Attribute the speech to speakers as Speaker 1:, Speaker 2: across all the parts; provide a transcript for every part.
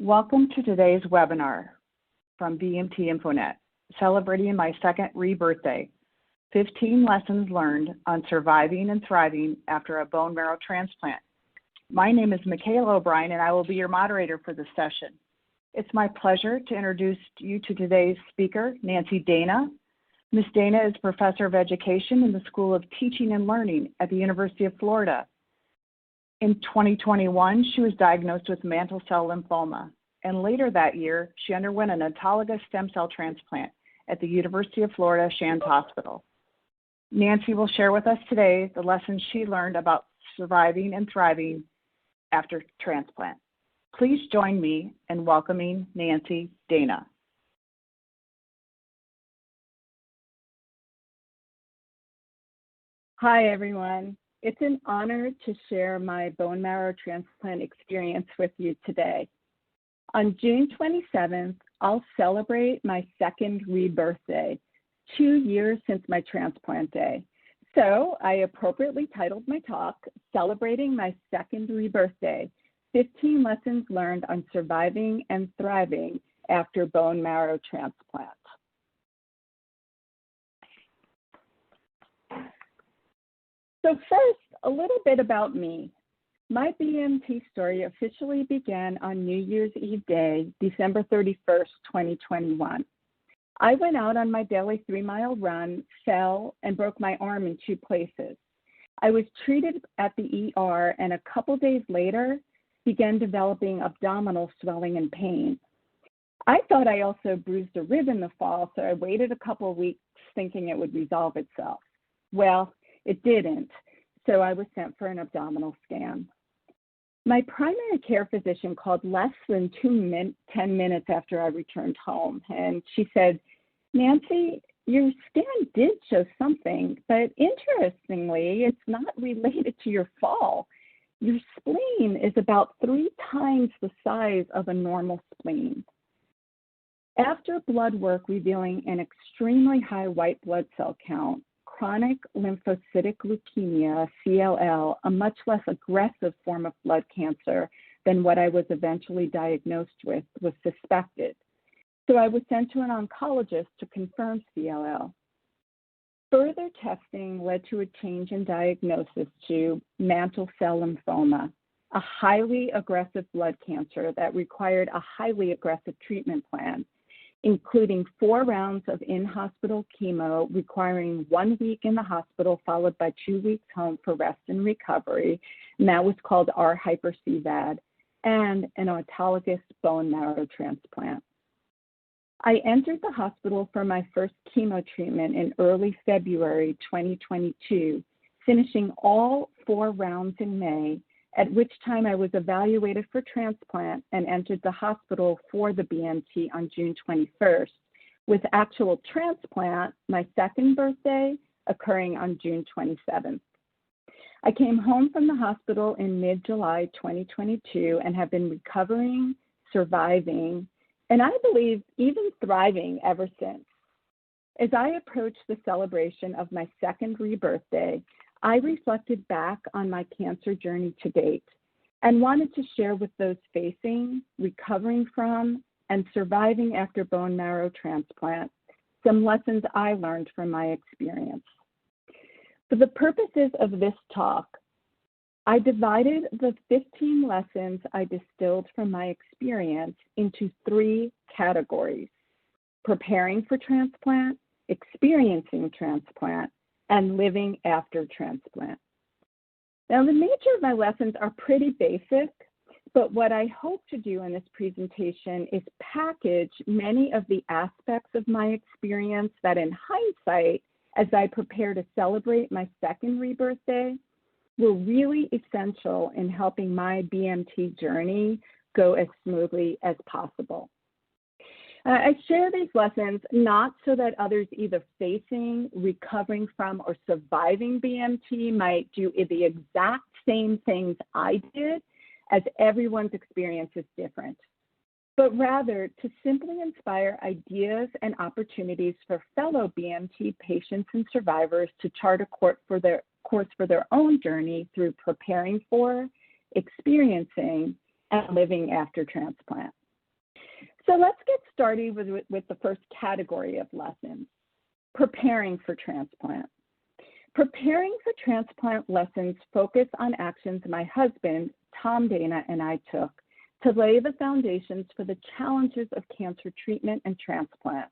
Speaker 1: Welcome to today's webinar from BMT InfoNet, celebrating my second rebirthday, 15 lessons learned on surviving and thriving after a bone marrow transplant. My name is Michaela O'Brien, and I will be your moderator for this session. It's my pleasure to introduce you to today's speaker, Nancy Dana. Ms. Dana is Professor of Education in the School of Teaching and Learning at the University of Florida. In 2021, she was diagnosed with mantle cell lymphoma, and later that year, she underwent an autologous stem cell transplant at the University of Florida Shands Hospital. Nancy will share with us today the lessons she learned about surviving and thriving after transplant. Please join me in welcoming Nancy Dana.
Speaker 2: Hi, everyone. It's an honor to share my bone marrow transplant experience with you today. On June 27th, I'll celebrate my second rebirth day, 2 years since my transplant day. So I appropriately titled my talk, Celebrating My Second Rebirth Day, 15 Lessons Learned on Surviving and Thriving After Bone Marrow Transplant. So first, a little bit about me. My BMT story officially began on New Year's Eve Day, December 31st, 2021. I went out on my daily 3-mile run, fell, and broke my arm in 2 places. I was treated at the ER, and a couple days later, began developing abdominal swelling and pain. I thought I also bruised a rib in the fall, so I waited a couple of weeks thinking it would resolve itself. Well, it didn't, so I was sent for an abdominal scan. My primary care physician called less than 10 minutes after I returned home, and she said, Nancy, your scan did show something, but interestingly, it's not related to your fall. Your spleen is about 3 times the size of a normal spleen. After blood work revealing an extremely high white blood cell count, chronic lymphocytic leukemia, CLL, a much less aggressive form of blood cancer than what I was eventually diagnosed with, was suspected. So I was sent to an oncologist to confirm CLL. Further testing led to a change in diagnosis to mantle cell lymphoma, a highly aggressive blood cancer that required a highly aggressive treatment plan, including 4 rounds of in-hospital chemo requiring 1 week in the hospital followed by 2 weeks home for rest and recovery, and that was called R-hyper-CVAD, and an autologous bone marrow transplant. I entered the hospital for my first chemo treatment in early February 2022, finishing all 4 rounds in May, at which time I was evaluated for transplant and entered the hospital for the BMT on June 21st, with actual transplant, my second birthday, occurring on June 27th. I came home from the hospital in mid-July 2022 and have been recovering, surviving, and I believe even thriving ever since. As I approach the celebration of my second rebirth day, I reflected back on my cancer journey to date and wanted to share with those facing, recovering from, and surviving after bone marrow transplant some lessons I learned from my experience. For the purposes of this talk, I divided the 15 lessons I distilled from my experience into 3 categories: preparing for transplant, experiencing transplant, and living after transplant. Now, the nature of my lessons are pretty basic, but what I hope to do in this presentation is package many of the aspects of my experience that in hindsight, as I prepare to celebrate my second rebirth day, were really essential in helping my BMT journey go as smoothly as possible. I share these lessons not so that others either facing, recovering from, or surviving BMT might do the exact same things I did, as everyone's experience is different, but rather to simply inspire ideas and opportunities for fellow BMT patients and survivors to chart a course for their own journey through preparing for, experiencing, and living after transplant. So let's get started with the first category of lessons, preparing for transplant. Preparing for transplant lessons focus on actions my husband, Tom Dana, and I took to lay the foundations for the challenges of cancer treatment and transplant.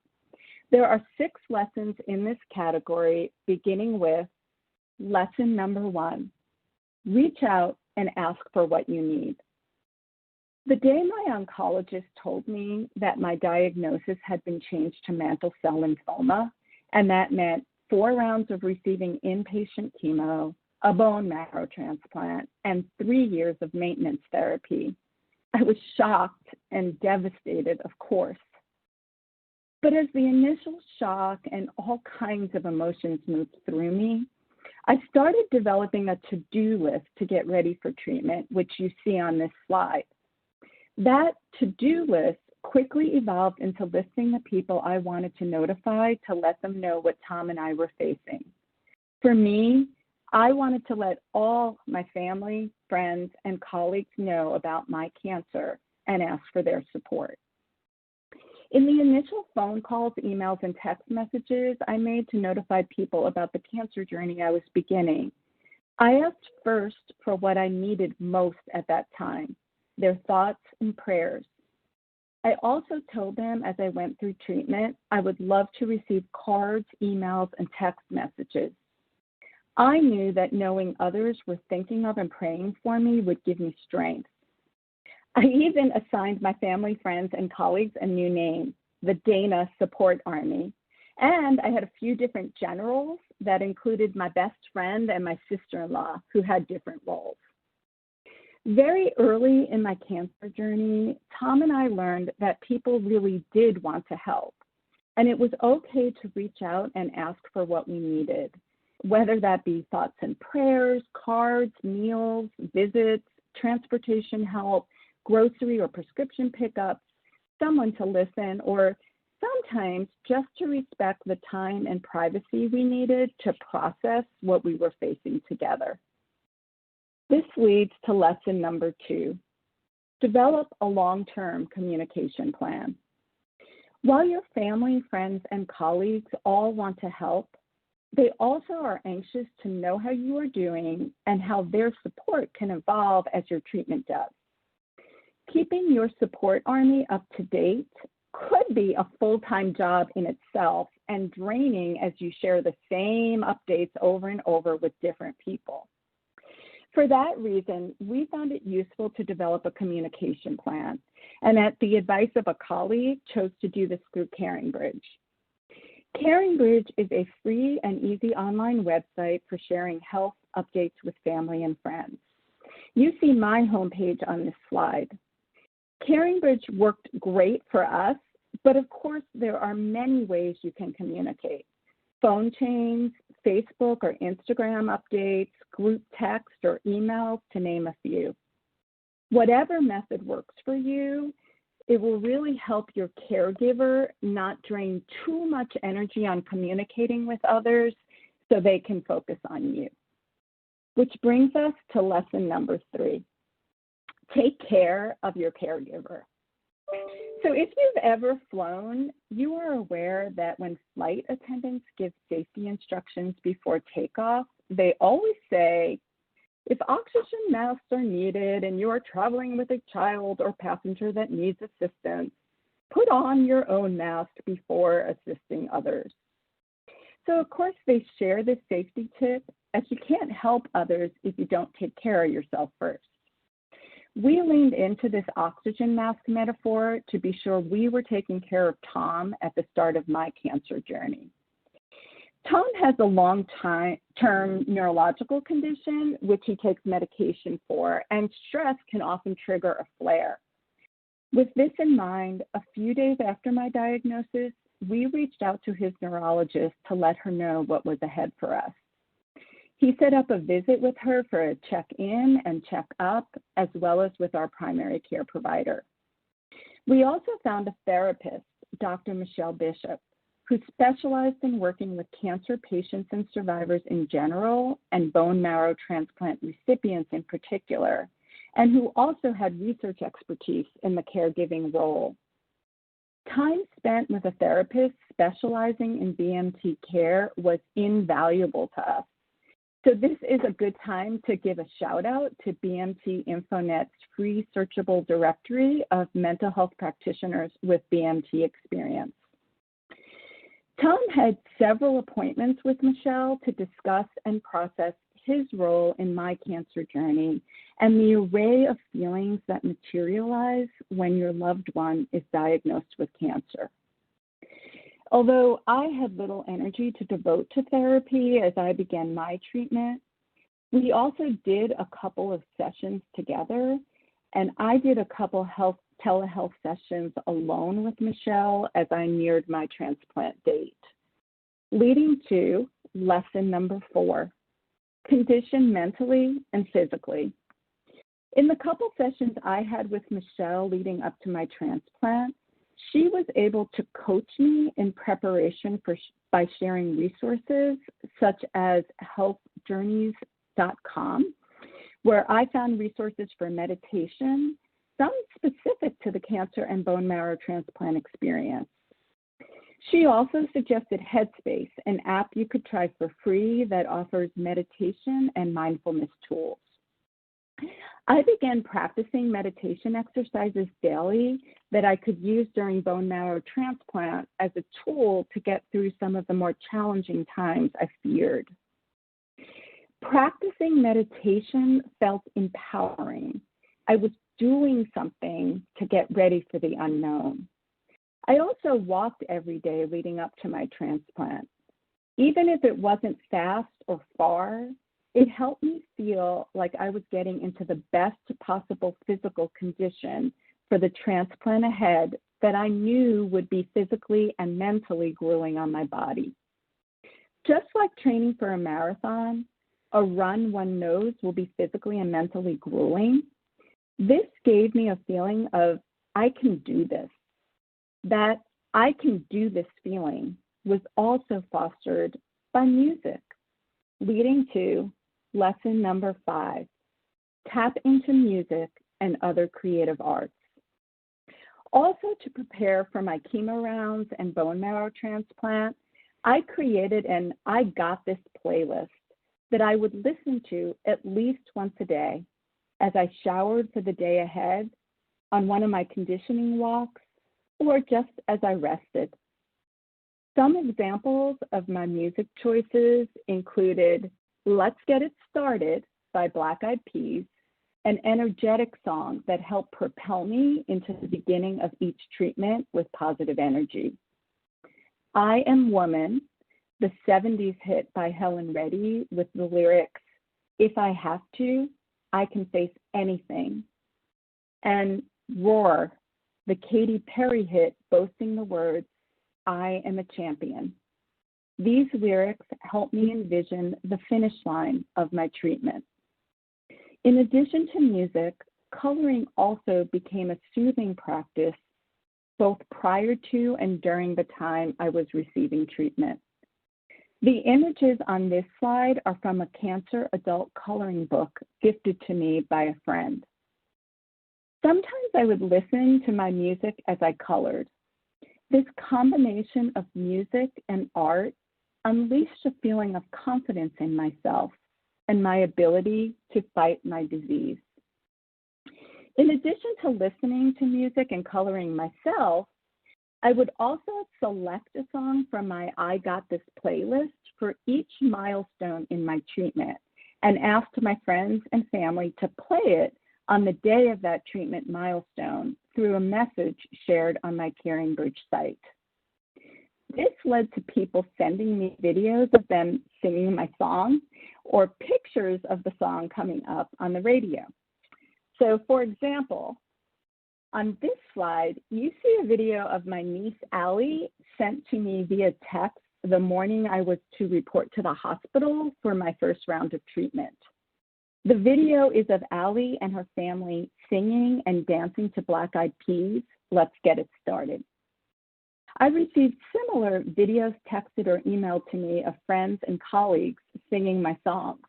Speaker 2: There are 6 lessons in this category, beginning with lesson number 1, reach out and ask for what you need. The day my oncologist told me that my diagnosis had been changed to mantle cell lymphoma, and that meant 4 rounds of receiving inpatient chemo, a bone marrow transplant, and 3 years of maintenance therapy, I was shocked and devastated, of course. But as the initial shock and all kinds of emotions moved through me, I started developing a to-do list to get ready for treatment, which you see on this slide. That to-do list quickly evolved into listing the people I wanted to notify to let them know what Tom and I were facing. For me, I wanted to let all my family, friends, and colleagues know about my cancer and ask for their support. In the initial phone calls, emails, and text messages I made to notify people about the cancer journey I was beginning, I asked first for what I needed most at that time, their thoughts and prayers. I also told them as I went through treatment, I would love to receive cards, emails, and text messages. I knew that knowing others were thinking of and praying for me would give me strength. I even assigned my family, friends, and colleagues a new name, the Dana Support Army. And I had a few different generals that included my best friend and my sister-in-law who had different roles. Very early in my cancer journey, Tom and I learned that people really did want to help. And it was okay to reach out and ask for what we needed, whether that be thoughts and prayers, cards, meals, visits, transportation help, grocery or prescription pickups, someone to listen, or sometimes just to respect the time and privacy we needed to process what we were facing together. This leads to lesson number 2, develop a long-term communication plan. While your family, friends, and colleagues all want to help, they also are anxious to know how you are doing and how their support can evolve as your treatment does. Keeping your support army up to date could be a full-time job in itself and draining as you share the same updates over and over with different people. For that reason, we found it useful to develop a communication plan, and at the advice of a colleague, chose to do this through CaringBridge. CaringBridge is a free and easy online website for sharing health updates with family and friends. You see my homepage on this slide. CaringBridge worked great for us, but of course there are many ways you can communicate. Phone chains, Facebook or Instagram updates, group text or emails, to name a few. Whatever method works for you, it will really help your caregiver not drain too much energy on communicating with others so they can focus on you. Which brings us to lesson number 3. Take care of your caregiver. So if you've ever flown, you are aware that when flight attendants give safety instructions before takeoff, they always say, if oxygen masks are needed and you are traveling with a child or passenger that needs assistance, put on your own mask before assisting others. So of course they share this safety tip, as you can't help others if you don't take care of yourself first. We leaned into this oxygen mask metaphor to be sure we were taking care of Tom at the start of my cancer journey. Tom has a long-term neurological condition, which he takes medication for, and stress can often trigger a flare. With this in mind, a few days after my diagnosis, we reached out to his neurologist to let her know what was ahead for us. He set up a visit with her for a check-in and check-up, as well as with our primary care provider. We also found a therapist, Dr. Michelle Bishop, who specialized in working with cancer patients and survivors in general and bone marrow transplant recipients in particular, and who also had research expertise in the caregiving role. Time spent with a therapist specializing in BMT care was invaluable to us. So this is a good time to give a shout out to BMT InfoNet's free searchable directory of mental health practitioners with BMT experience. Tom had several appointments with Michelle to discuss and process his role in my cancer journey and the array of feelings that materialize when your loved one is diagnosed with cancer. Although I had little energy to devote to therapy as I began my treatment, we also did a couple of sessions together, and I did a couple telehealth sessions alone with Michelle as I neared my transplant date, leading to lesson number 4, condition mentally and physically. In the couple sessions I had with Michelle leading up to my transplant, she was able to coach me in preparation by sharing resources such as healthjourneys.com, where I found resources for meditation, some specific to the cancer and bone marrow transplant experience. She also suggested Headspace, an app you could try for free that offers meditation and mindfulness tools. I began practicing meditation exercises daily that I could use during bone marrow transplant as a tool to get through some of the more challenging times I feared. Practicing meditation felt empowering. I was doing something to get ready for the unknown. I also walked every day leading up to my transplant. Even if it wasn't fast or far, it helped me feel like I was getting into the best possible physical condition for the transplant ahead that I knew would be physically and mentally grueling on my body. Just like training for a marathon, a run one knows will be physically and mentally grueling, this gave me a feeling of, I can do this. That I can do this feeling was also fostered by music, leading to lesson number 5, tap into music and other creative arts. Also, to prepare for my chemo rounds and bone marrow transplant, I created an I Got This playlist that I would listen to at least once a day as I showered for the day ahead, on one of my conditioning walks, or just as I rested. Some examples of my music choices included Let's Get It Started by Black Eyed Peas, an energetic song that helped propel me into the beginning of each treatment with positive energy. I Am Woman, the 70s hit by Helen Reddy with the lyrics, If I Have to, I Can Face Anything. And Roar, the Katy Perry hit boasting the words, I am a champion. These lyrics help me envision the finish line of my treatment. In addition to music, coloring also became a soothing practice both prior to and during the time I was receiving treatment. The images on this slide are from a cancer adult coloring book gifted to me by a friend. Sometimes I would listen to my music as I colored. This combination of music and art unleashed a feeling of confidence in myself and my ability to fight my disease. In addition to listening to music and coloring myself, I would also select a song from my I Got This playlist for each milestone in my treatment and ask my friends and family to play it on the day of that treatment milestone through a message shared on my Caring Bridge site. This led to people sending me videos of them singing my song or pictures of the song coming up on the radio. So for example, on this slide, you see a video of my niece, Allie, sent to me via text the morning I was to report to the hospital for my first round of treatment. The video is of Allie and her family singing and dancing to Black Eyed Peas, Let's Get It Started. I received similar videos texted or emailed to me of friends and colleagues singing my songs.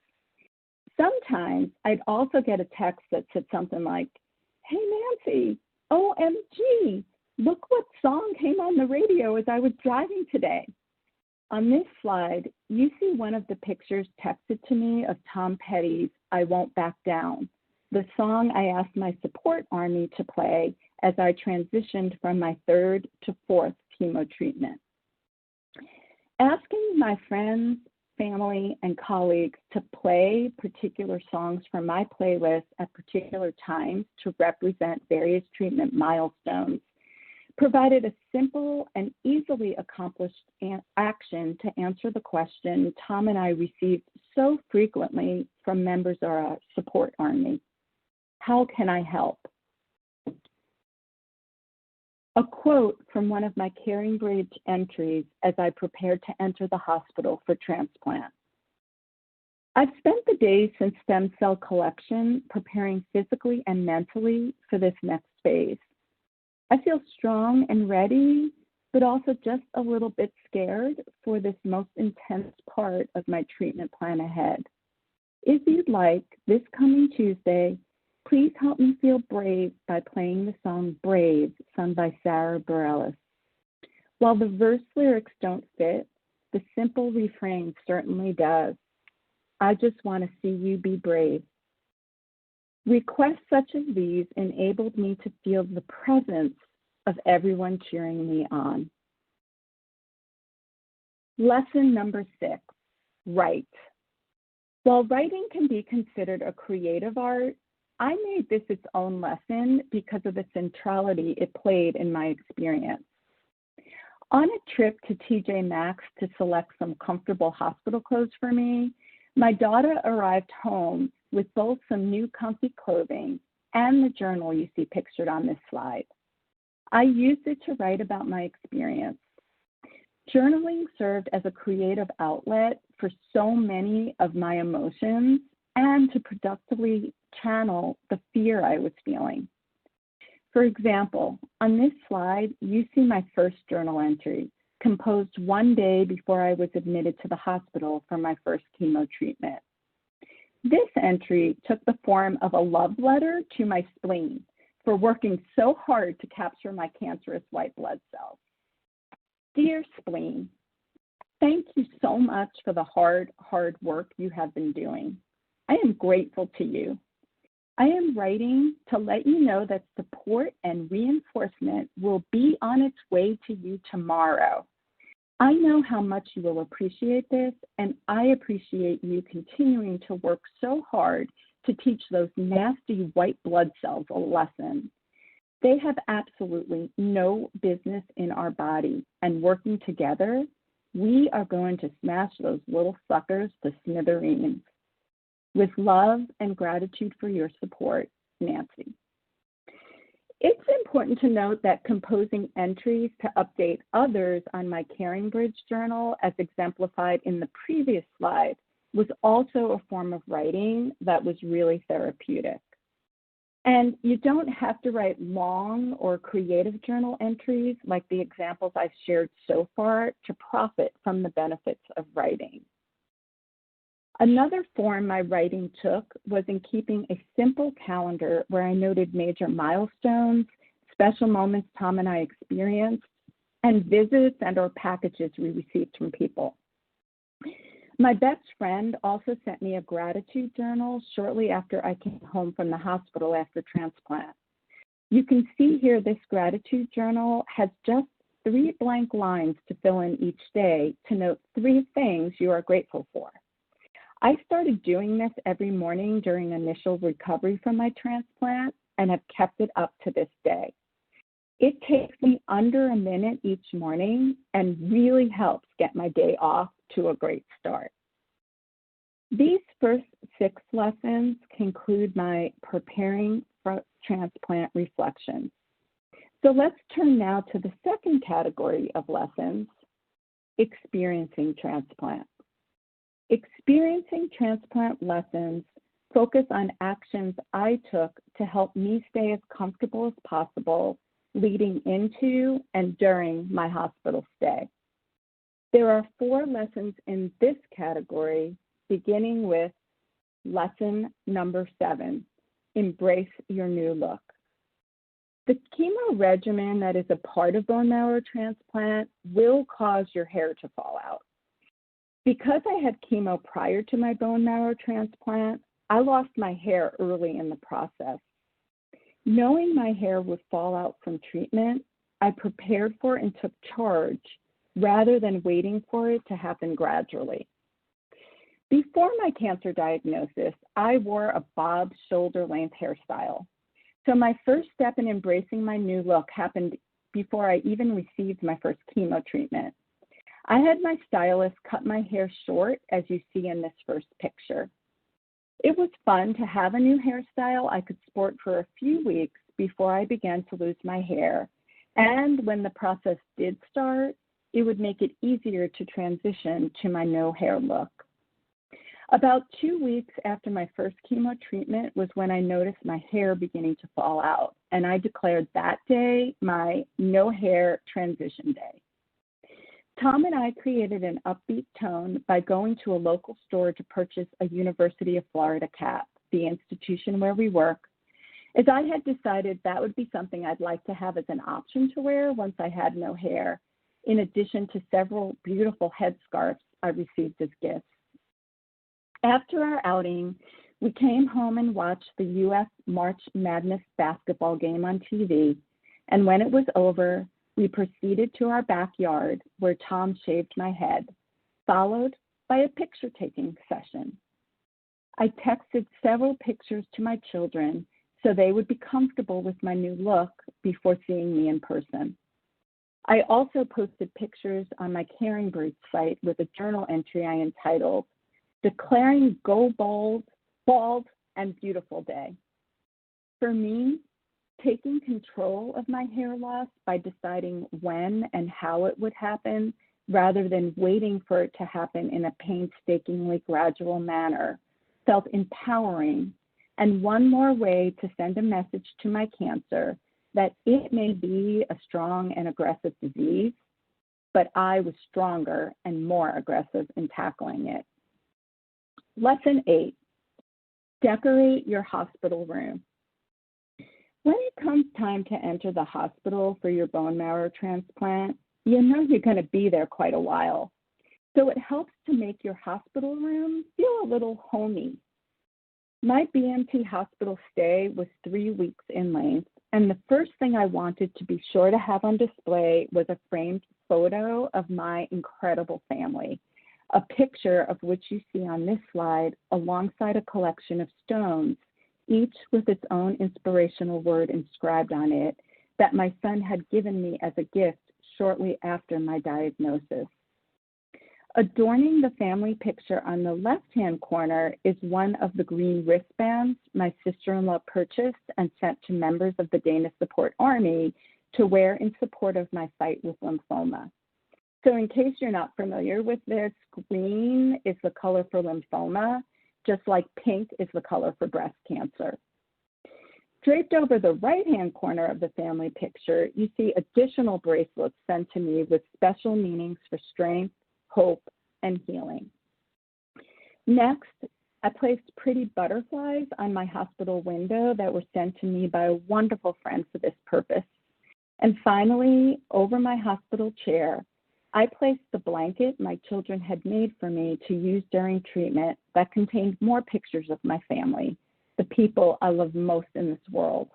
Speaker 2: Sometimes I'd also get a text that said something like, hey Nancy, OMG, Look what song came on the radio as I was driving today. On this slide, you see one of the pictures texted to me of Tom Petty's I Won't Back Down, the song I asked my support army to play as I transitioned from my 3rd to 4th chemo treatment. Asking my friends, family, and colleagues to play particular songs from my playlist at particular times to represent various treatment milestones provided a simple and easily accomplished action to answer the question Tom and I received so frequently from members of our support army. How can I help? A quote from one of my Caring Bridge entries as I prepared to enter the hospital for transplant. I've spent the days since stem cell collection preparing physically and mentally for this next phase. I feel strong and ready, but also just a little bit scared for this most intense part of my treatment plan ahead. If you'd like, this coming Tuesday, please help me feel brave by playing the song Brave, sung by Sarah Bareilles. While the verse lyrics don't fit, the simple refrain certainly does. I just want to see you be brave. Requests such as these enabled me to feel the presence of everyone cheering me on. Lesson number 6, write. While writing can be considered a creative art, I made this its own lesson because of the centrality it played in my experience. On a trip to TJ Maxx to select some comfortable hospital clothes for me, my daughter arrived home with both some new comfy clothing and the journal you see pictured on this slide. I used it to write about my experience. Journaling served as a creative outlet for so many of my emotions and to productively channel the fear I was feeling. For example, on this slide, you see my first journal entry, composed one day before I was admitted to the hospital for my first chemo treatment. This entry took the form of a love letter to my spleen for working so hard to capture my cancerous white blood cells. Dear spleen, thank you so much for the hard work you have been doing. I am grateful to you. I am writing to let you know that support and reinforcement will be on its way to you tomorrow. I know how much you will appreciate this, and I appreciate you continuing to work so hard to teach those nasty white blood cells a lesson. They have absolutely no business in our body, and working together, we are going to smash those little suckers to smithereens. With love and gratitude for your support, Nancy. It's important to note that composing entries to update others on my Caring Bridge journal, as exemplified in the previous slide, was also a form of writing that was really therapeutic. And you don't have to write long or creative journal entries like the examples I've shared so far to profit from the benefits of writing. Another form my writing took was in keeping a simple calendar where I noted major milestones, special moments Tom and I experienced, and visits and/or packages we received from people. My best friend also sent me a gratitude journal shortly after I came home from the hospital after transplant. You can see here this gratitude journal has just 3 blank lines to fill in each day to note 3 things you are grateful for. I started doing this every morning during initial recovery from my transplant and have kept it up to this day. It takes me under a minute each morning and really helps get my day off to a great start. These first 6 lessons conclude my preparing for transplant reflections. So let's turn now to the second category of lessons, experiencing transplant. Experiencing transplant lessons focus on actions I took to help me stay as comfortable as possible leading into and during my hospital stay. There are 4 lessons in this category, beginning with lesson number 7, embrace your new look. The chemo regimen that is a part of bone marrow transplant will cause your hair to fall out. Because I had chemo prior to my bone marrow transplant, I lost my hair early in the process. Knowing my hair would fall out from treatment, I prepared for and took charge rather than waiting for it to happen gradually. Before my cancer diagnosis, I wore a bob shoulder-length hairstyle. So my first step in embracing my new look happened before I even received my first chemo treatment. I had my stylist cut my hair short, as you see in this first picture. It was fun to have a new hairstyle I could sport for a few weeks before I began to lose my hair. And when the process did start, it would make it easier to transition to my no hair look. About 2 weeks after my first chemo treatment was when I noticed my hair beginning to fall out, and I declared that day my no hair transition day. Tom and I created an upbeat tone by going to a local store to purchase a University of Florida cap, the institution where we work, as I had decided that would be something I'd like to have as an option to wear once I had no hair, in addition to several beautiful headscarves I received as gifts. After our outing, we came home and watched the U.S. March Madness basketball game on TV, and when it was over, we proceeded to our backyard where Tom shaved my head, followed by a picture-taking session. I texted several pictures to my children so they would be comfortable with my new look before seeing me in person. I also posted pictures on my Caring Bird site with a journal entry I entitled, "Declaring Go Bold, Bald, and Beautiful Day." For me, taking control of my hair loss by deciding when and how it would happen, rather than waiting for it to happen in a painstakingly gradual manner, felt empowering, and one more way to send a message to my cancer that it may be a strong and aggressive disease, but I was stronger and more aggressive in tackling it. Lesson 8, decorate your hospital room. When it comes time to enter the hospital for your bone marrow transplant, you know you're going to be there quite a while. So it helps to make your hospital room feel a little homey. My BMT hospital stay was 3 weeks in length, and the first thing I wanted to be sure to have on display was a framed photo of my incredible family, a picture of which you see on this slide alongside a collection of stones, each with its own inspirational word inscribed on it that my son had given me as a gift shortly after my diagnosis. Adorning the family picture on the left-hand corner is one of the green wristbands my sister-in-law purchased and sent to members of the Dana Support Army to wear in support of my fight with lymphoma. So in case you're not familiar with this, green is the color for lymphoma, just like pink is the color for breast cancer. Draped over the right-hand corner of the family picture, you see additional bracelets sent to me with special meanings for strength, hope, and healing. Next, I placed pretty butterflies on my hospital window that were sent to me by a wonderful friend for this purpose. And finally, over my hospital chair, I placed the blanket my children had made for me to use during treatment that contained more pictures of my family, the people I love most in this world.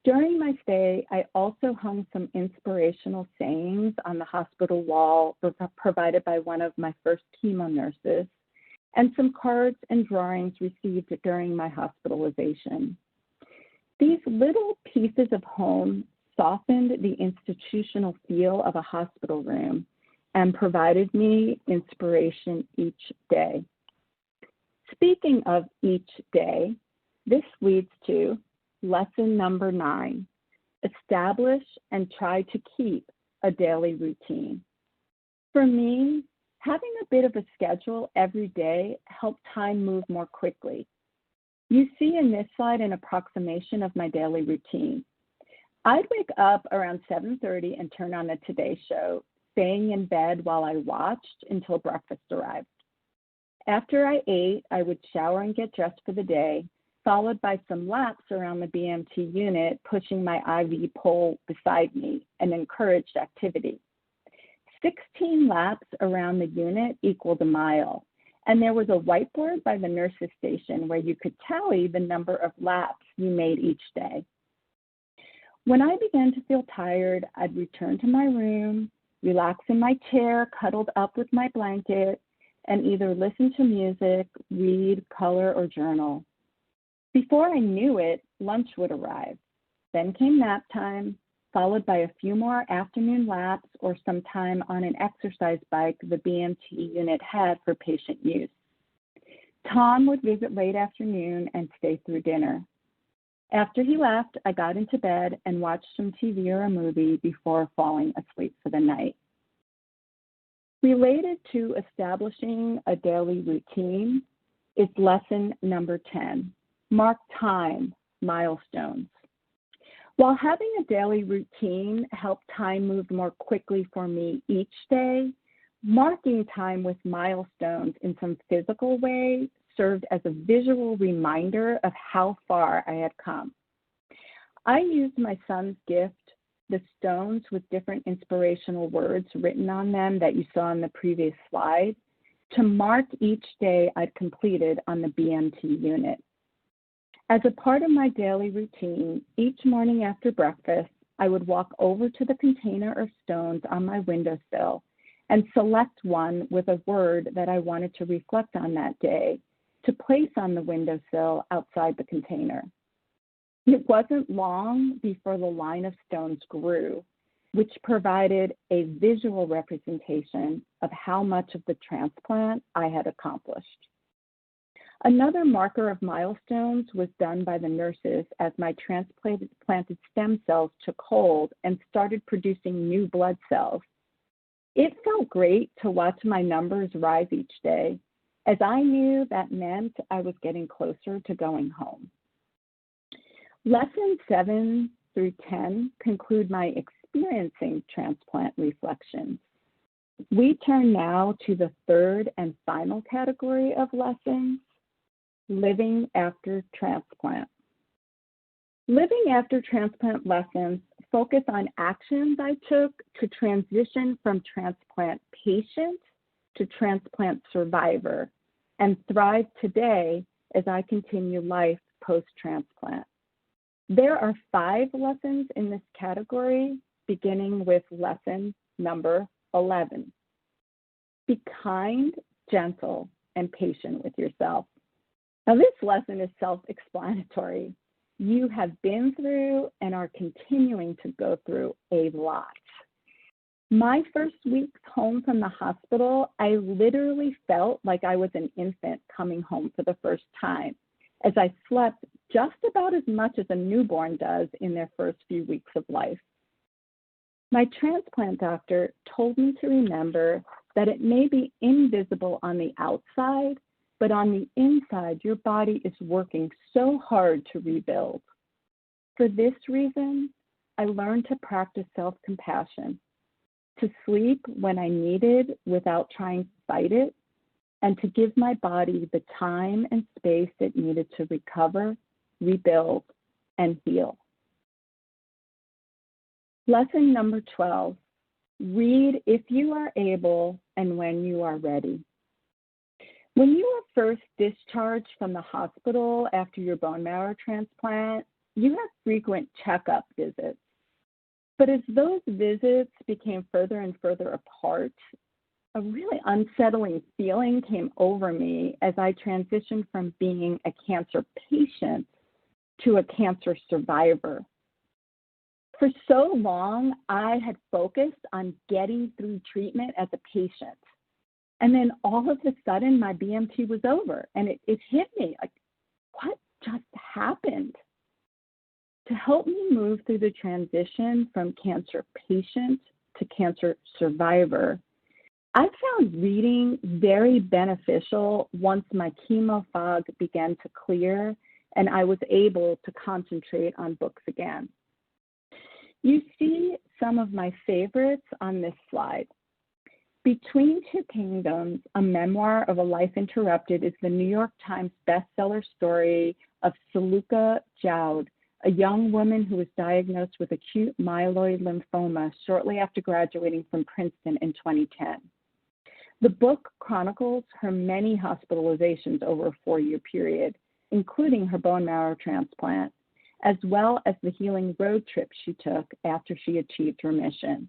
Speaker 2: During my stay, I also hung some inspirational sayings on the hospital wall provided by one of my first chemo nurses, and some cards and drawings received during my hospitalization. These little pieces of home softened the institutional feel of a hospital room and provided me inspiration each day. Speaking of each day, this leads to lesson number 9, establish and try to keep a daily routine. For me, having a bit of a schedule every day helped time move more quickly. You see in this slide an approximation of my daily routine. I'd wake up around 7:30 and turn on the Today Show, staying in bed while I watched until breakfast arrived. After I ate, I would shower and get dressed for the day, followed by some laps around the BMT unit, pushing my IV pole beside me, an encouraged activity. 16 laps around the unit equaled a mile, and there was a whiteboard by the nurse's station where you could tally the number of laps you made each day. When I began to feel tired, I'd return to my room, relax in my chair, cuddled up with my blanket, and either listen to music, read, color, or journal. Before I knew it, lunch would arrive. Then came nap time, followed by a few more afternoon laps or some time on an exercise bike the BMT unit had for patient use. Tom would visit late afternoon and stay through dinner. After he left, I got into bed and watched some TV or a movie before falling asleep for the night. Related to establishing a daily routine is lesson number 10, mark time, milestones. While having a daily routine helped time move more quickly for me each day, marking time with milestones in some physical way served as a visual reminder of how far I had come. I used my son's gift, the stones with different inspirational words written on them that you saw in the previous slide, to mark each day I'd completed on the BMT unit. As a part of my daily routine, each morning after breakfast, I would walk over to the container of stones on my windowsill and select one with a word that I wanted to reflect on that day to place on the windowsill outside the container. It wasn't long before the line of stones grew, which provided a visual representation of how much of the transplant I had accomplished. Another marker of milestones was done by the nurses as my transplanted stem cells took hold and started producing new blood cells. It felt great to watch my numbers rise each day, as I knew that meant I was getting closer to going home. Lessons 7 through 10 conclude my experiencing transplant reflections. We turn now to the third and final category of lessons, living after transplant. Living after transplant lessons focus on actions I took to transition from transplant patient to transplant survivor and thrive today as I continue life post-transplant. There are 5 lessons in this category, beginning with lesson number 11. Be kind, gentle, and patient with yourself. Now, this lesson is self-explanatory. You have been through and are continuing to go through a lot. My first weeks home from the hospital, I literally felt like I was an infant coming home for the first time, as I slept just about as much as a newborn does in their first few weeks of life. My transplant doctor told me to remember that it may be invisible on the outside, but on the inside, your body is working so hard to rebuild. For this reason, I learned to practice self-compassion, to sleep when I needed without trying to fight it, and to give my body the time and space it needed to recover, rebuild, and heal. Lesson number 12, read if you are able and when you are ready. When you are first discharged from the hospital after your bone marrow transplant, you have frequent checkup visits. But as those visits became further and further apart, a really unsettling feeling came over me as I transitioned from being a cancer patient to a cancer survivor. For so long, I had focused on getting through treatment as a patient. And then all of a sudden, my BMT was over, and it hit me like, what just happened? To help me move through the transition from cancer patient to cancer survivor, I found reading very beneficial once my chemo fog began to clear and I was able to concentrate on books again. You see some of my favorites on this slide. Between Two Kingdoms, a memoir of a life interrupted, is the New York Times bestseller story of Saluka Jowd, a young woman who was diagnosed with acute myeloid lymphoma shortly after graduating from Princeton in 2010. The book chronicles her many hospitalizations over a 4-year period, including her bone marrow transplant, as well as the healing road trip she took after she achieved remission.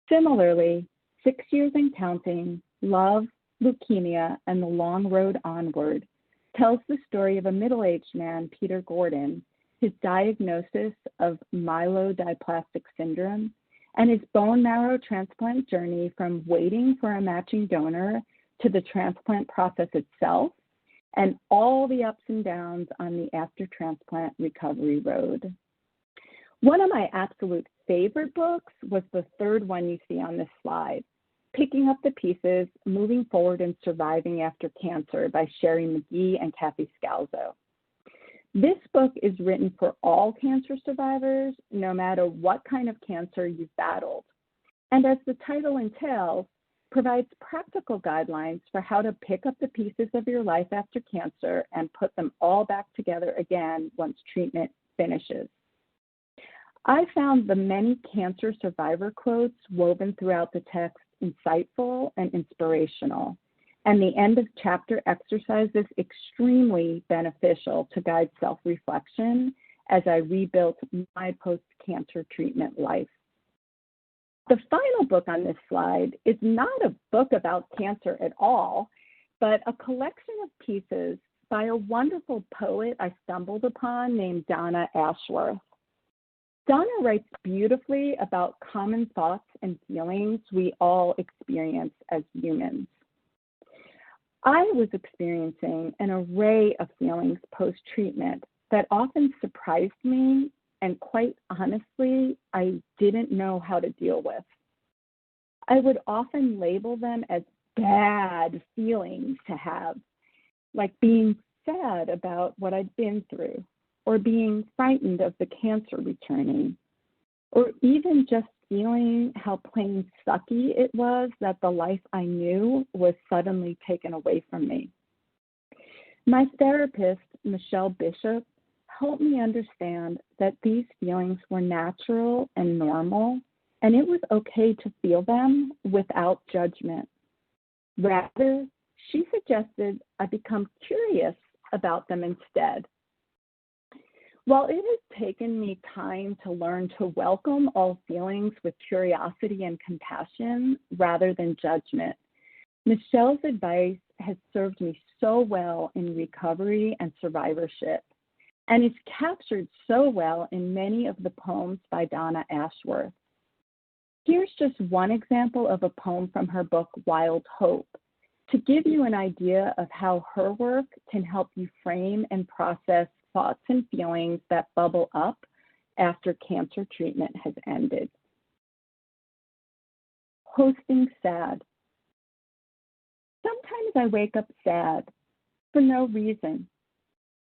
Speaker 2: Similarly, 6 Years and Counting, Love, Leukemia, and the Long Road Onward tells the story of a middle-aged man, Peter Gordon, his diagnosis of myelodysplastic syndrome, and his bone marrow transplant journey from waiting for a matching donor to the transplant process itself, and all the ups and downs on the after-transplant recovery road. One of my absolute favorite books was the third one you see on this slide, Picking Up the Pieces, Moving Forward and Surviving After Cancer by Sherry McGee and Kathy Scalzo. This book is written for all cancer survivors, no matter what kind of cancer you've battled. And as the title entails, provides practical guidelines for how to pick up the pieces of your life after cancer and put them all back together again once treatment finishes. I found the many cancer survivor quotes woven throughout the text insightful and inspirational, and the end of chapter exercises extremely beneficial to guide self-reflection as I rebuilt my post-cancer treatment life. The final book on this slide is not a book about cancer at all, but a collection of pieces by a wonderful poet I stumbled upon named Dana Ashworth. Dana writes beautifully about common thoughts and feelings we all experience as humans. I was experiencing an array of feelings post-treatment that often surprised me and quite honestly, I didn't know how to deal with. I would often label them as bad feelings to have, like being sad about what I'd been through, or being frightened of the cancer returning, or even just feeling how plain sucky it was that the life I knew was suddenly taken away from me. My therapist, Michelle Bishop, helped me understand that these feelings were natural and normal, and it was okay to feel them without judgment. Rather, she suggested I become curious about them instead. While it has taken me time to learn to welcome all feelings with curiosity and compassion rather than judgment, Michelle's advice has served me so well in recovery and survivorship, and is captured so well in many of the poems by Dana Ashworth. Here's just one example of a poem from her book, Wild Hope, to give you an idea of how her work can help you frame and process thoughts and feelings that bubble up after cancer treatment has ended. Hosting sad. Sometimes I wake up sad for no reason,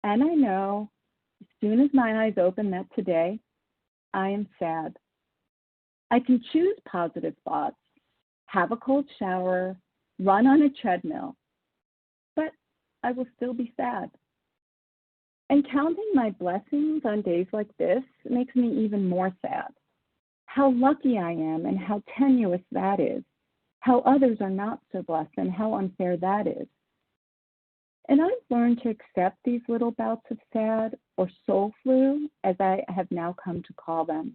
Speaker 2: and I know as soon as my eyes open that today, I am sad. I can choose positive thoughts, have a cold shower, run on a treadmill, but I will still be sad. And counting my blessings on days like this makes me even more sad. How lucky I am and how tenuous that is, how others are not so blessed and how unfair that is. And I've learned to accept these little bouts of sad, or soul flu, as I have now come to call them.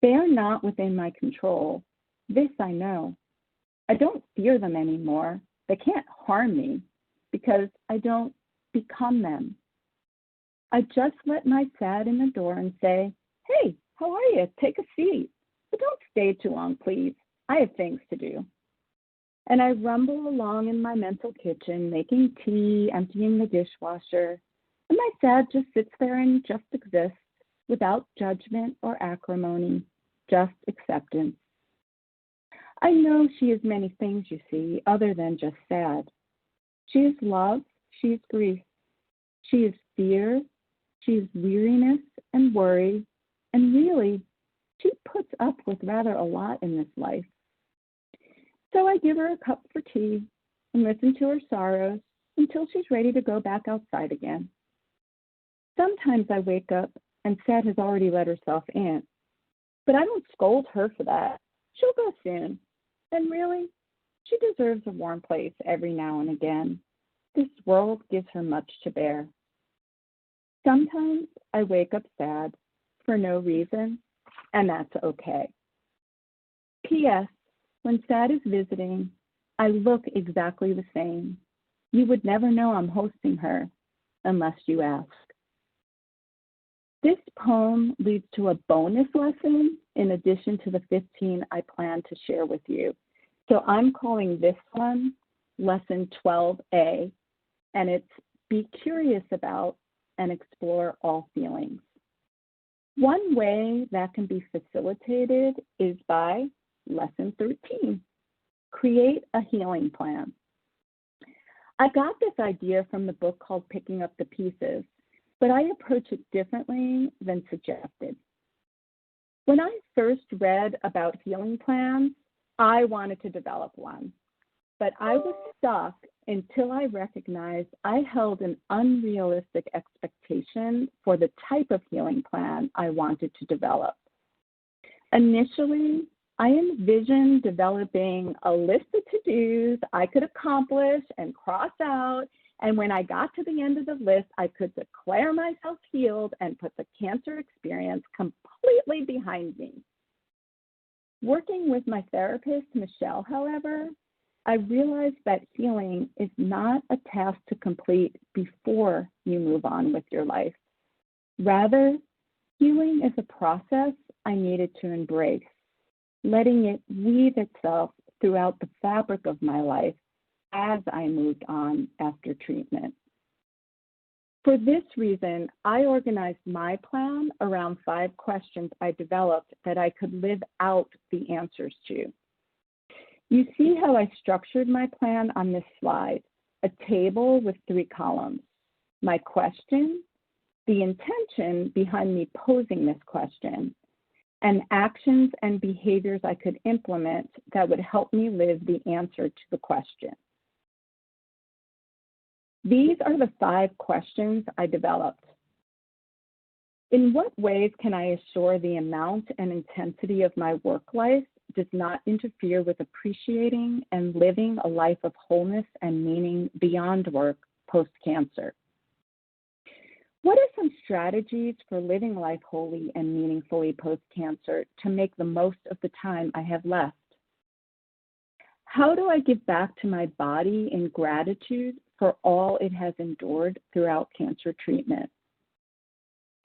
Speaker 2: They are not within my control. This I know. I don't fear them anymore. They can't harm me because I don't become them. I just let my sad in the door and say, "Hey, how are you? Take a seat. But don't stay too long, please. I have things to do." And I rumble along in my mental kitchen, making tea, emptying the dishwasher, and my sad just sits there and just exists without judgment or acrimony, just acceptance. I know she is many things, you see, other than just sad. She is love, she is grief, she is fear, she is weariness and worry, and really, she puts up with rather a lot in this life. So I give her a cup for tea and listen to her sorrows until she's ready to go back outside again. Sometimes I wake up and Sad has already let herself in, but I don't scold her for that. She'll go soon. And really, she deserves a warm place every now and again. This world gives her much to bear. Sometimes I wake up sad for no reason, and that's okay. P.S. When Sad is visiting, I look exactly the same. You would never know I'm hosting her unless you ask. This poem leads to a bonus lesson in addition to the 15 I plan to share with you. So I'm calling this one Lesson 12A, and it's Be Curious About and Explore All Feelings. One way that can be facilitated is by Lesson 13, Create a Healing Plan. I got this idea from the book called Picking Up the Pieces, but I approach it differently than suggested. When I first read about healing plans, I wanted to develop one, but I was stuck until I recognized I held an unrealistic expectation for the type of healing plan I wanted to develop. Initially, I envisioned developing a list of to-dos I could accomplish and cross out, and when I got to the end of the list, I could declare myself healed and put the cancer experience completely behind me. Working with my therapist, Michelle, however, I realized that healing is not a task to complete before you move on with your life. Rather, healing is a process I needed to embrace, letting it weave itself throughout the fabric of my life as I moved on after treatment. For this reason, I organized my plan around 5 questions I developed that I could live out the answers to. You see how I structured my plan on this slide, a table with 3 columns. My question, the intention behind me posing this question, and actions and behaviors I could implement that would help me live the answer to the question. These are the 5 questions I developed. In what ways can I assure the amount and intensity of my work life does not interfere with appreciating and living a life of wholeness and meaning beyond work post-cancer? What are some strategies for living life wholly and meaningfully post-cancer to make the most of the time I have left? How do I give back to my body in gratitude for all it has endured throughout cancer treatment?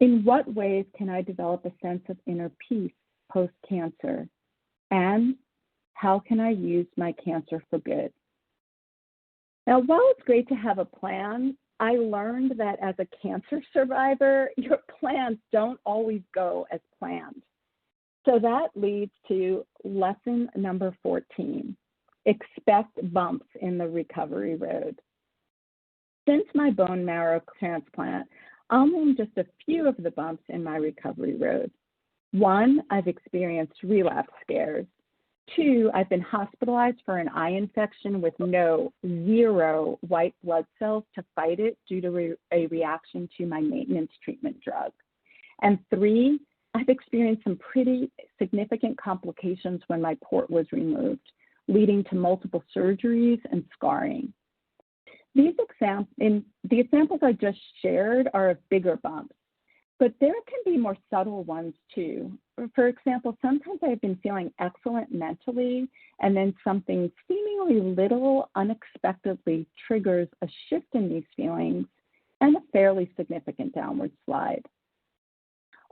Speaker 2: In what ways can I develop a sense of inner peace post-cancer? And how can I use my cancer for good? Now, while it's great to have a plan, I learned that as a cancer survivor, your plans don't always go as planned. So that leads to lesson number 14, expect bumps in the recovery road. Since my bone marrow transplant, I'll name just a few of the bumps in my recovery road. 1, I've experienced relapse scares. 2, I've been hospitalized for an eye infection with zero white blood cells to fight it due to a reaction to my maintenance treatment drug. And 3, I've experienced some pretty significant complications when my port was removed, leading to multiple surgeries and scarring. The examples I just shared are of bigger bumps, but there can be more subtle ones too. For example, sometimes I've been feeling excellent mentally, and then something seemingly little unexpectedly triggers a shift in these feelings and a fairly significant downward slide.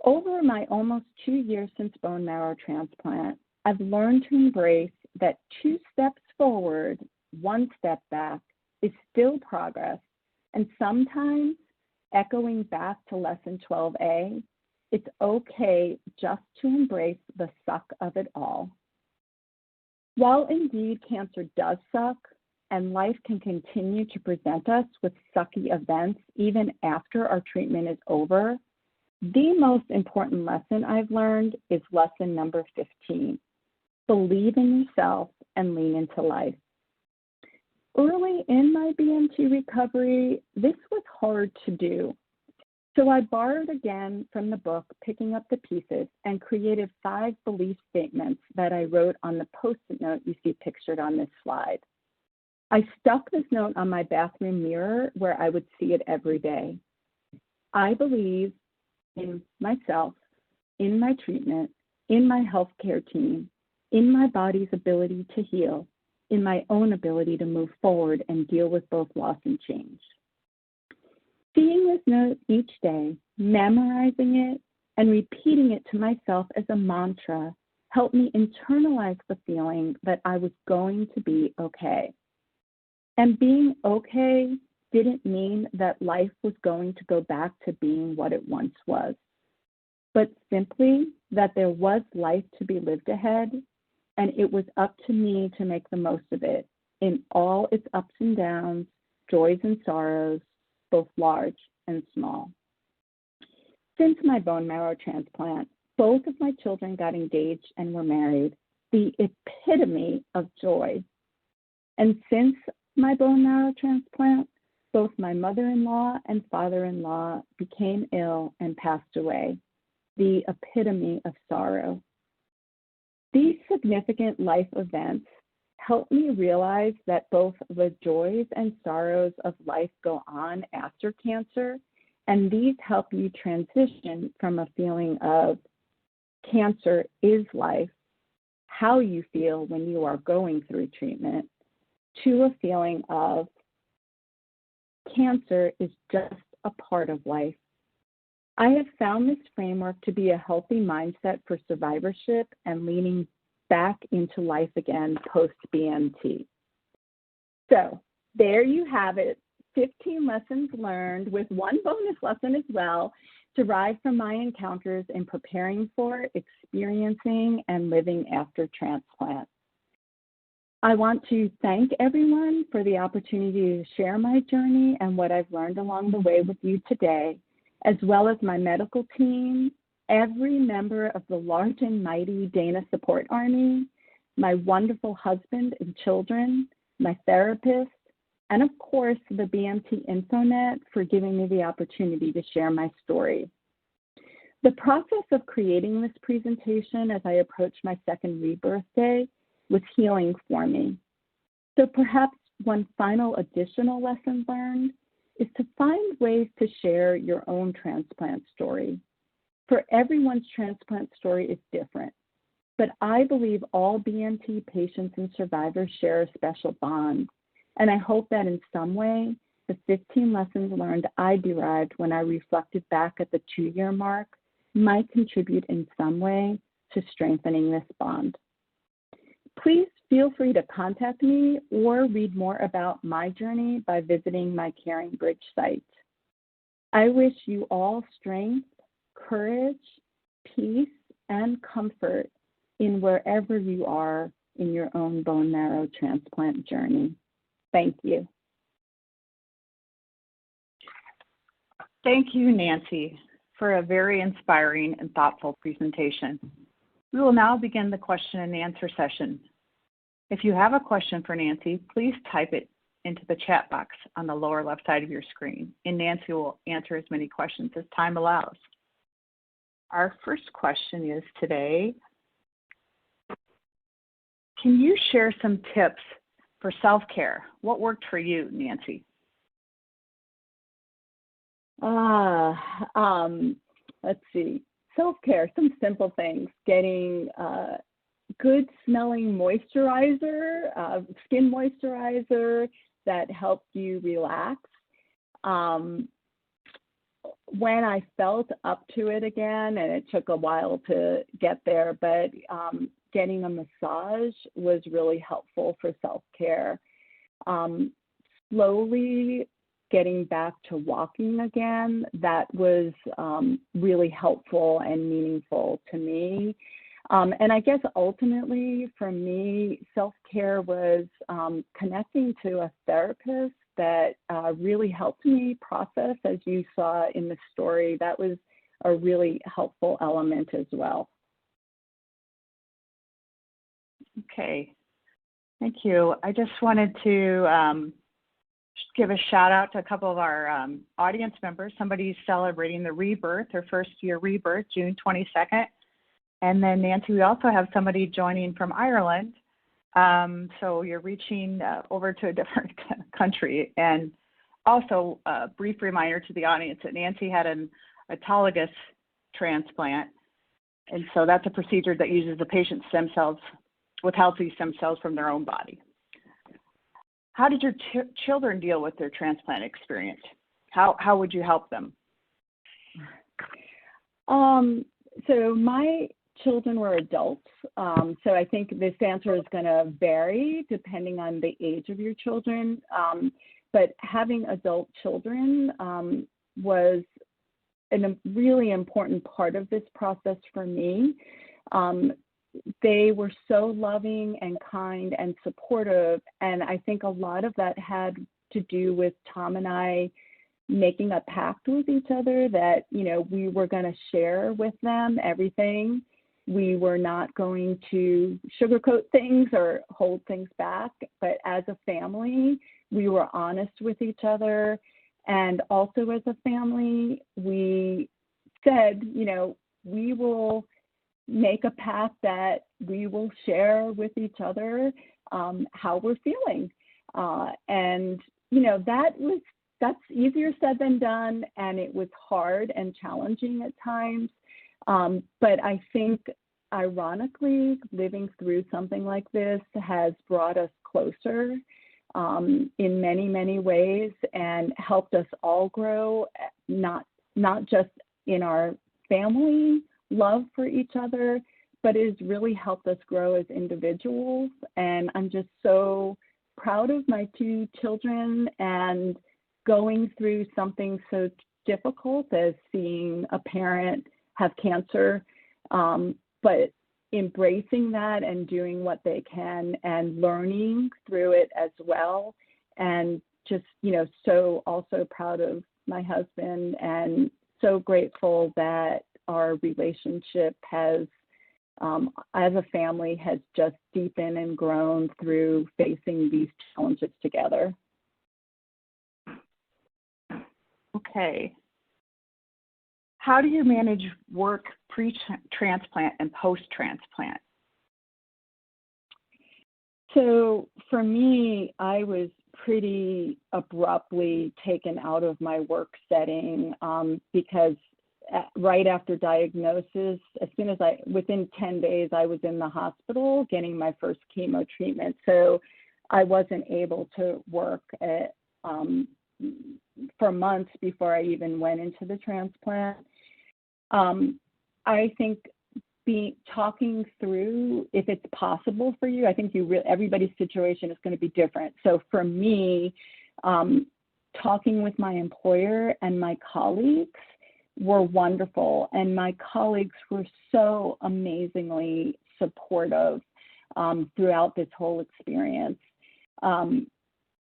Speaker 2: Over my almost 2 years since bone marrow transplant, I've learned to embrace that 2 steps forward, 1 step back is still progress, and sometimes, echoing back to lesson 12A, it's okay just to embrace the suck of it all. While indeed cancer does suck, and life can continue to present us with sucky events even after our treatment is over, the most important lesson I've learned is lesson number 15. Believe in yourself and lean into life. Early in my BMT recovery, this was hard to do. So I borrowed again from the book, Picking Up the Pieces, and created 5 belief statements that I wrote on the Post-it note you see pictured on this slide. I stuck this note on my bathroom mirror where I would see it every day. I believe in myself, in my treatment, in my healthcare team, in my body's ability to heal, in my own ability to move forward and deal with both loss and change. Seeing this note each day, memorizing it, and repeating it to myself as a mantra helped me internalize the feeling that I was going to be okay. And being okay didn't mean that life was going to go back to being what it once was, but simply that there was life to be lived ahead, and it was up to me to make the most of it in all its ups and downs, joys and sorrows, both large and small. Since my bone marrow transplant, both of my children got engaged and were married, the epitome of joy. And since my bone marrow transplant, both my mother-in-law and father-in-law became ill and passed away, the epitome of sorrow. These significant life events helped me realize that both the joys and sorrows of life go on after cancer, and these help you transition from a feeling of cancer is life, how you feel when you are going through treatment, to a feeling of cancer is just a part of life. I have found this framework to be a healthy mindset for survivorship and leaning back into life again post-BMT. So there you have it, 15 lessons learned with one bonus lesson as well, derived from my encounters in preparing for, experiencing, and living after transplant. I want to thank everyone for the opportunity to share my journey and what I've learned along the way with you today, as well as my medical team, every member of the large and mighty Dana Support Army, my wonderful husband and children, my therapist, and of course, the BMT InfoNet for giving me the opportunity to share my story. The process of creating this presentation as I approach my second rebirth day was healing for me. So perhaps one final additional lesson learned is to find ways to share your own transplant story. For everyone's transplant story is different, but I believe all BMT patients and survivors share a special bond. And I hope that in some way, the 15 lessons learned I derived when I reflected back at the 2-year mark might contribute in some way to strengthening this bond. Please feel free to contact me or read more about my journey by visiting my Caring Bridge site. I wish you all strength, courage, peace, and comfort in wherever you are in your own bone marrow transplant journey. Thank you.
Speaker 1: Thank you, Nancy, for a very inspiring and thoughtful presentation. We will now begin the question and answer session. If you have a question for Nancy, please type it into the chat box on the lower left side of your screen, and Nancy will answer as many questions as time allows. Our first question is today, can you share some tips for self-care? What worked for you, Nancy?
Speaker 2: Let's see. Self-care, some simple things. Getting good smelling moisturizer, skin moisturizer that helps you relax. When I felt up to it again, and it took a while to get there, but getting a massage was really helpful for self-care. Slowly getting back to walking again, that was really helpful and meaningful to me. And I guess ultimately for me, self-care was connecting to a therapist that really helped me process, as you saw in the story. That was a really helpful element as well.
Speaker 1: Okay. Thank you. I just wanted to give a shout out to a couple of our audience members. Somebody's celebrating the rebirth, their first year rebirth, June 22nd. And then Nancy, we also have somebody joining from Ireland. So you're reaching over to a different country. And also a brief reminder to the audience that Nancy had an autologous transplant. And so that's a procedure that uses the patient's stem cells with healthy stem cells from their own body. How did your children deal with their transplant experience? How would you help them?
Speaker 2: So my children were adults. So I think this answer is going to vary depending on the age of your children. But having adult children was a really important part of this process for me. They were so loving and kind and supportive, and I think a lot of that had to do with Tom and I making a pact with each other that, you know, we were going to share with them everything. We were not going to sugarcoat things or hold things back, but as a family, we were honest with each other. And also as a family, we said, you know, we will make a path that we will share with each other how we're feeling. And, you know, that's easier said than done, and it was hard and challenging at times. But I think, ironically, living through something like this has brought us closer in many, many ways and helped us all grow, not just in our family love for each other, but it has really helped us grow as individuals. And I'm just so proud of my two children and going through something so difficult as seeing a parent have cancer, but embracing that and doing what they can and learning through it as well. And just, you know, so also proud of my husband and so grateful that our relationship has, as a family, has just deepened and grown through facing these challenges together.
Speaker 1: Okay. How do you manage work pre-transplant and post-transplant?
Speaker 2: So for me, I was pretty abruptly taken out of my work setting because right after diagnosis, within 10 days, I was in the hospital getting my first chemo treatment. So I wasn't able to work for months before I even went into the transplant. I think talking through if it's possible for you, I think everybody's situation is going to be different. So for me, talking with my employer and my colleagues were wonderful, and my colleagues were so amazingly supportive throughout this whole experience.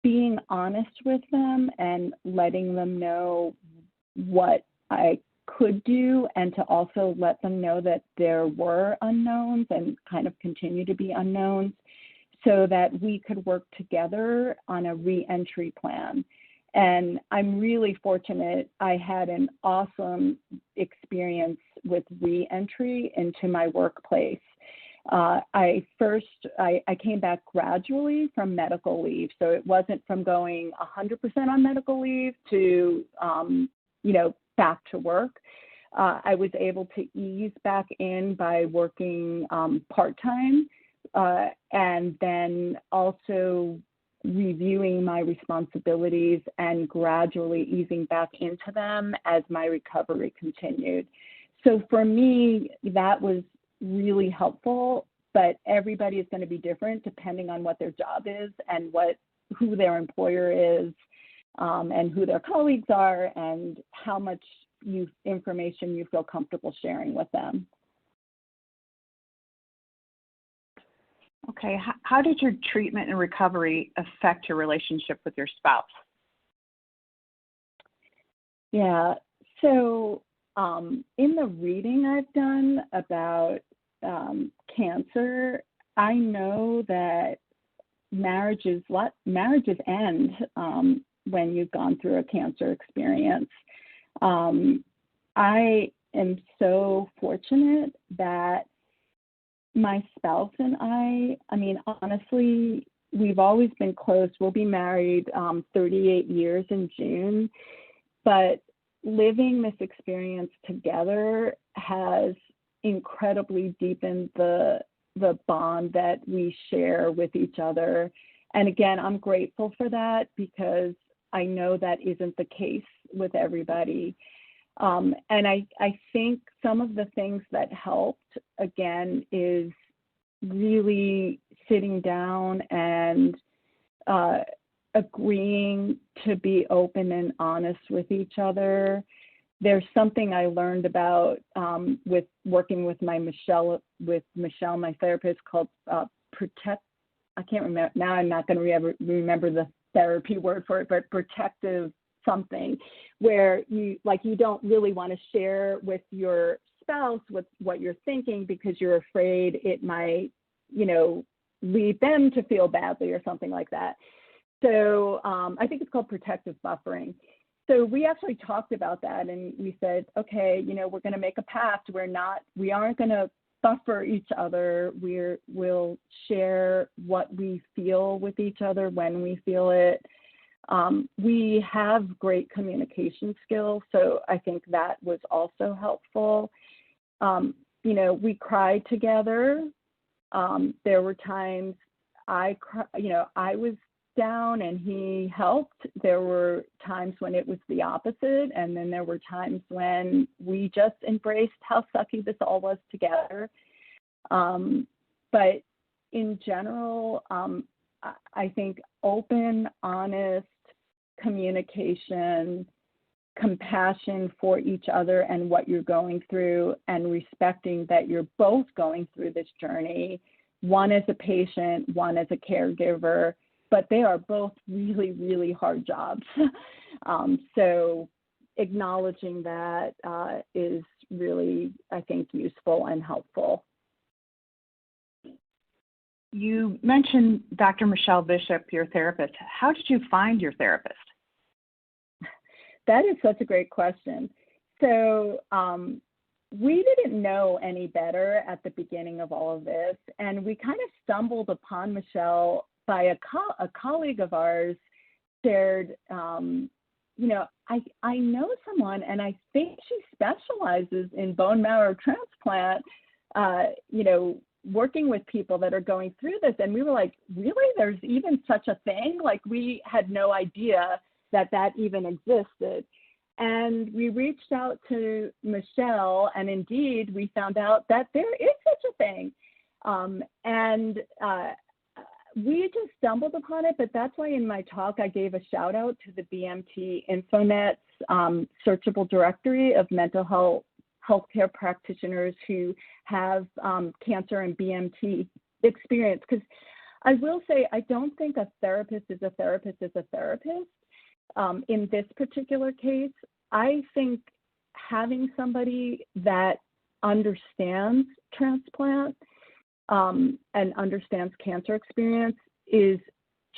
Speaker 2: Being honest with them and letting them know what I could do, and to also let them know that there were unknowns and kind of continue to be unknowns, so that we could work together on a re-entry plan. And I'm really fortunate. I had an awesome experience with re-entry into my workplace. I came back gradually from medical leave. So it wasn't from going 100% on medical leave to, back to work. I was able to ease back in by working part-time and then also reviewing my responsibilities and gradually easing back into them as my recovery continued. So for me, that was really helpful, but everybody is going to be different depending on what their job is and who their employer is, and who their colleagues are, and how much information you feel comfortable sharing with them.
Speaker 1: Okay, how did your treatment and recovery affect your relationship with your spouse?
Speaker 2: Yeah, so in the reading I've done about cancer, I know that marriages end when you've gone through a cancer experience. I am so fortunate that my spouse and I mean, honestly, we've always been close. We'll be married 38 years in June, but living this experience together has incredibly deepened the bond that we share with each other. And again, I'm grateful for that because I know that isn't the case with everybody. And I think some of the things that helped, again, is really sitting down and agreeing to be open and honest with each other. There's something I learned about with working with Michelle, my therapist, called protect. I can't remember now. I'm not going to remember the therapy word for it, but protective something, where you don't really want to share with your spouse what you're thinking because you're afraid it might, lead them to feel badly or something like that. So I think it's called protective buffering. So we actually talked about that, and we said, okay, we're going to make a pact. We aren't going to buffer each other. We'll share what we feel with each other when we feel it. We have great communication skills, so I think that was also helpful. We cried together. There were times I was down and he helped. There were times when it was the opposite, and then there were times when we just embraced how sucky this all was together. But in general, I think open, honest communication, compassion for each other and what you're going through, and respecting that you're both going through this journey, one as a patient, one as a caregiver, but they are both really, really hard jobs. So acknowledging that is really, I think, useful and helpful.
Speaker 1: You mentioned Dr. Michelle Bishop, your therapist. How did you find your therapist?
Speaker 2: That is such a great question. So we didn't know any better at the beginning of all of this, and we kind of stumbled upon Michelle by a colleague of ours shared, I know someone, and I think she specializes in bone marrow transplant, working with people that are going through this. And we were like, really? There's even such a thing? Like, we had no idea that even existed. And we reached out to Michelle, and indeed, we found out that there is such a thing. We just stumbled upon it, but that's why in my talk I gave a shout out to the BMT InfoNet's searchable directory of mental healthcare practitioners who have cancer and BMT experience. Because I will say, I don't think a therapist is a therapist is a therapist. In this particular case, I think having somebody that understands transplant and understands cancer experience is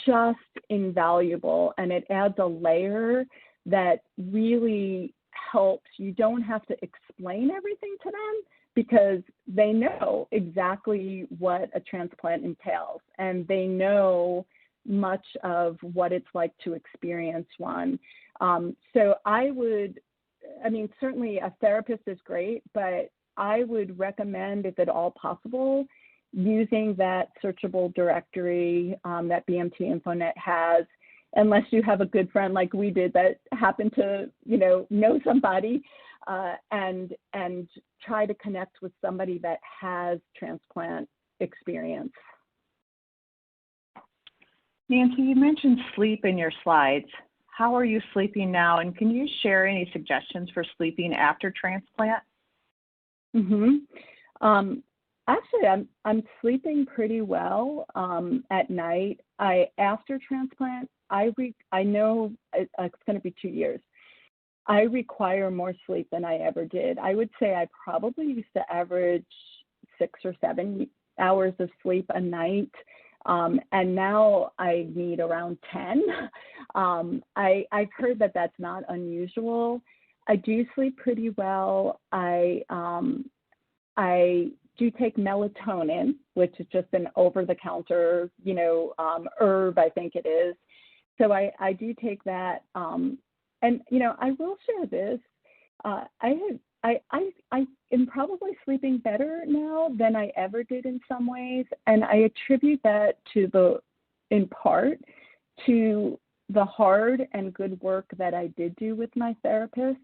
Speaker 2: just invaluable, and it adds a layer that really helps. You don't have to explain everything to them because they know exactly what a transplant entails, and they know much of what it's like to experience one. So certainly a therapist is great, but I would recommend, if at all possible, using that searchable directory that BMT InfoNet has, unless you have a good friend like we did that happened to, know somebody, and try to connect with somebody that has transplant experience.
Speaker 1: Nancy, you mentioned sleep in your slides. How are you sleeping now? And can you share any suggestions for sleeping after transplant?
Speaker 2: Actually, I'm sleeping pretty well at night. After transplant, I know it's going to be 2 years. I require more sleep than I ever did. I would say I probably used to average 6 or 7 hours of sleep a night. And now I need around 10. I've heard that that's not unusual. I do sleep pretty well. I do take melatonin, which is just an over-the-counter, herb, I think it is. So I do take that. And, I will share this. I am probably sleeping better now than I ever did in some ways. And I attribute that in part to the hard and good work that I did do with my therapist,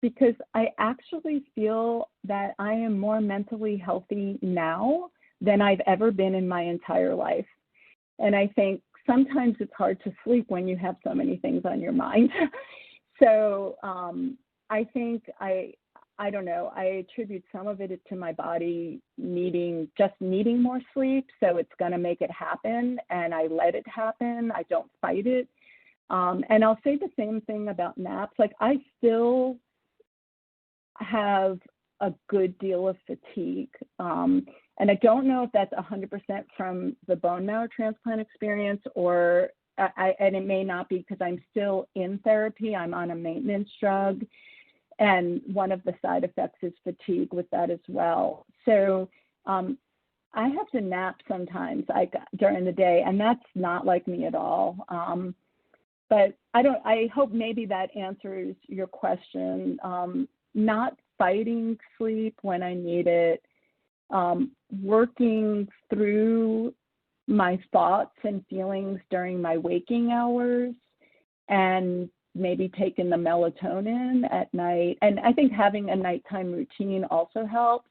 Speaker 2: because I actually feel that I am more mentally healthy now than I've ever been in my entire life. And I think sometimes it's hard to sleep when you have so many things on your mind. So I think I don't know, I attribute some of it to my body needing more sleep. So it's going to make it happen, and I let it happen. I don't fight it. And I'll say the same thing about naps. Like, I still have a good deal of fatigue. And I don't know if that's 100% from the bone marrow transplant experience, or and it may not be, because I'm still in therapy. I'm on a maintenance drug, and one of the side effects is fatigue with that as well. So I have to nap sometimes during the day, and that's not like me at all. But I hope maybe that answers your question. Not fighting sleep when I need it, working through my thoughts and feelings during my waking hours, and maybe taking the melatonin at night. And I think having a nighttime routine also helps.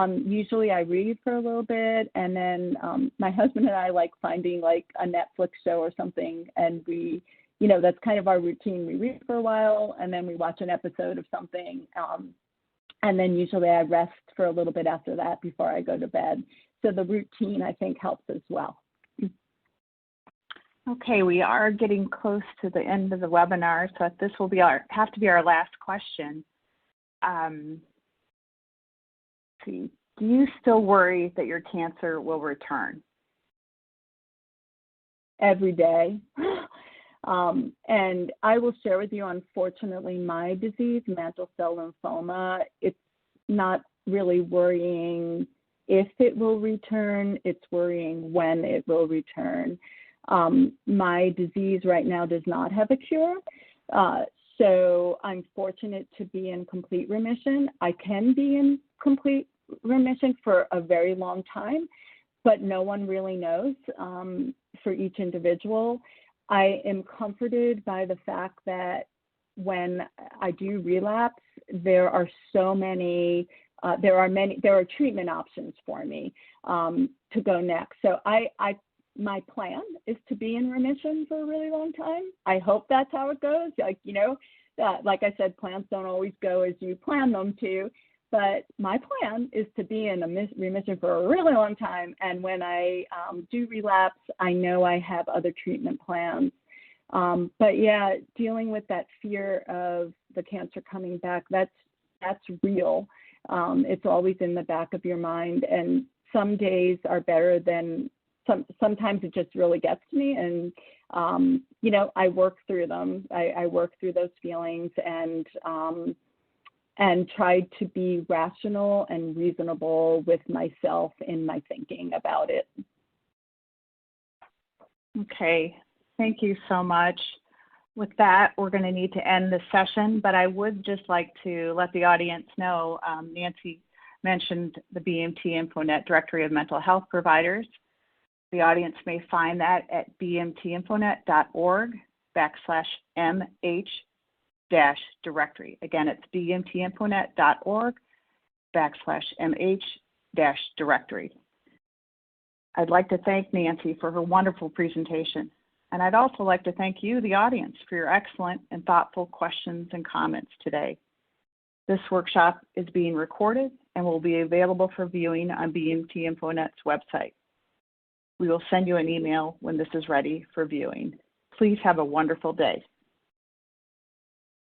Speaker 2: Usually I read for a little bit, and then my husband and I like finding like a Netflix show or something, and we, that's kind of our routine. We read for a while, and then we watch an episode of something, and then usually I rest for a little bit after that before I go to bed. So the routine, I think, helps as well.
Speaker 1: Okay, we are getting close to the end of the webinar, so this will have to be our last question. See, do you still worry that your cancer will return?
Speaker 2: Every day. And I will share with you, unfortunately, my disease, mantle cell lymphoma, it's not really worrying if it will return, it's worrying when it will return. My disease right now does not have a cure. So I'm fortunate to be in complete remission. I can be in complete remission for a very long time, but no one really knows for each individual. I am comforted by the fact that when I do relapse, there are there are treatment options for me to go next. So my plan is to be in remission for a really long time. I hope that's how it goes. Like I said, plans don't always go as you plan them to, but my plan is to be in a remission for a really long time. And when I do relapse, I know I have other treatment plans. But yeah, dealing with that fear of the cancer coming back, that's real. It's always in the back of your mind, and some days are better than sometimes it just really gets to me, and I work through them. I work through those feelings and try to be rational and reasonable with myself in my thinking about it.
Speaker 1: Okay, thank you so much. With that, we're going to need to end the session, but I would just like to let the audience know, Nancy mentioned the BMT InfoNet Directory of Mental Health Providers. The audience may find that at bmtinfonet.org/mh-directory. Again, it's bmtinfonet.org/mh-directory. I'd like to thank Nancy for her wonderful presentation. And I'd also like to thank you, the audience, for your excellent and thoughtful questions and comments today. This workshop is being recorded and will be available for viewing on BMT InfoNet's website. We will send you an email when this is ready for viewing. Please have a wonderful day.